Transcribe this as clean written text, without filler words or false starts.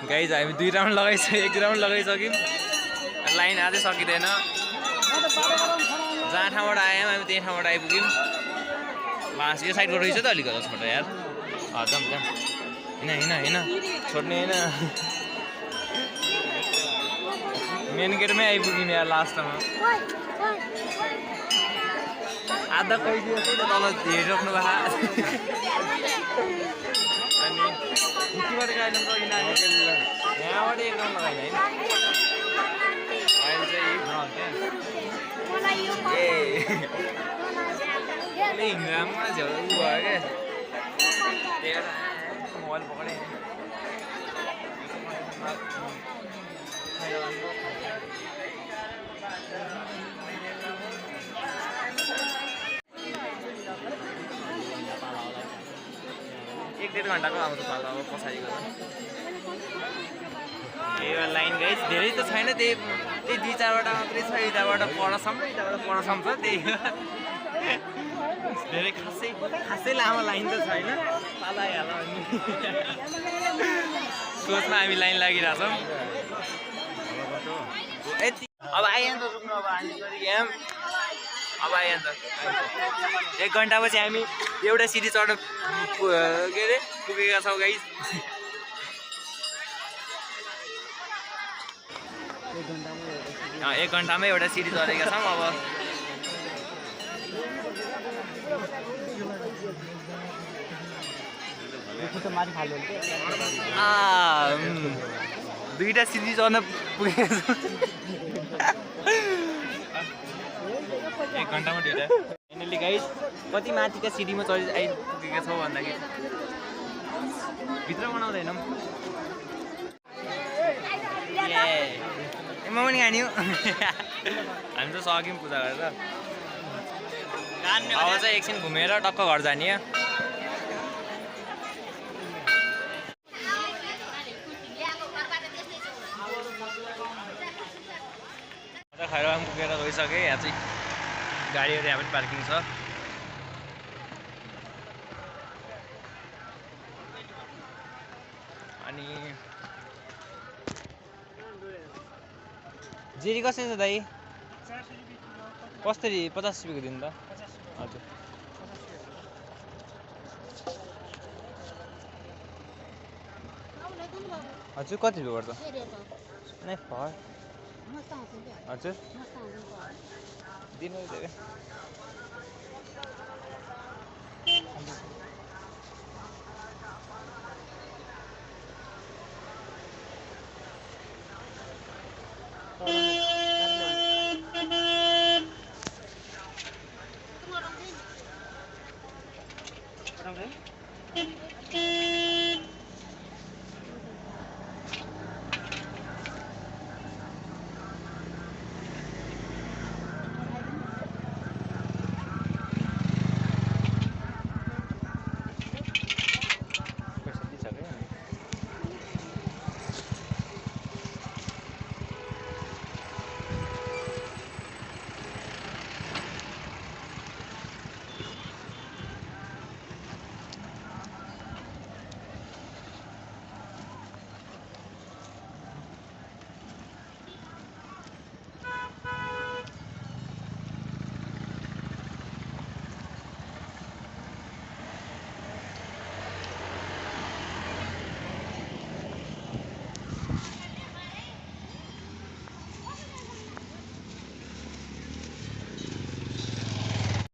guys हामी 2 round लगाइसक्यौँ 1 round लगाइसक्यौँ line अझै सकिँदैन जहाँ ठाउँबाट आयौँ हामी त्यही ठाउँबाट आइपुग्यौँ लास्ट यो साइडको रहेछ त अलिकति छोटो यार जाम जाम होइन छोड्ने होइन मेन गेटमै आइपुग्यौँ यार लास्टमा आधा कैदी तल हेरिराख्नु भएको अनि यहाँबाट 1 राउन्ड लगाइन होइन अहिले चाहिँ हिँड्रामा झ्याउ भयो क्या त्यही मोबाइल पकडे एक 1.5 घन्टाको आउँछ पालो अब पछाडिको ए लाइन गाइस धेरै त छैन त्यही 2-4वटा मात्रै छ यताबाट परसम्म छ त्यही धेरै खासै लामो लाइन त छैन पालो आइहाल्छ अनि सोचमा हामी लाइन लागिरहेछौँ यति अब आइहाल्यो नि त रुक्नु अब हामी यहाँ अब आइहाल्यो नि त 1 घन्टापछि हामी एउटा सिडी चढ्न के अरे पुगेका छौँ गाइस 1 घन्टामै एउटा सिडी चढेका छौँ अब दुईटा सिडी चढ्न पुगेका छौँ 1 घन्टामा 2टा फाइनली गाइस कति माथिका सिडीमा चढि आइपुगेका छौँ भन्दाखेरि भित्र बनाउँदैनौँ म पनि खाने हो हामी त सक्यौँ पूजा गरेर अब चाहिँ एकछिन घुमेर टक्क घर जाने खैरगाम पुगेर गइसकेँ यहाँ चाहिँ गाडीहरू यहाँ पनि पार्किङ छ अनि जेरी कसरी छ दाइ कसरी 50 रुपियाँको दिनु त हजुर हजुर कति रुपियाँ पर्छ नै फर हजुर दिनु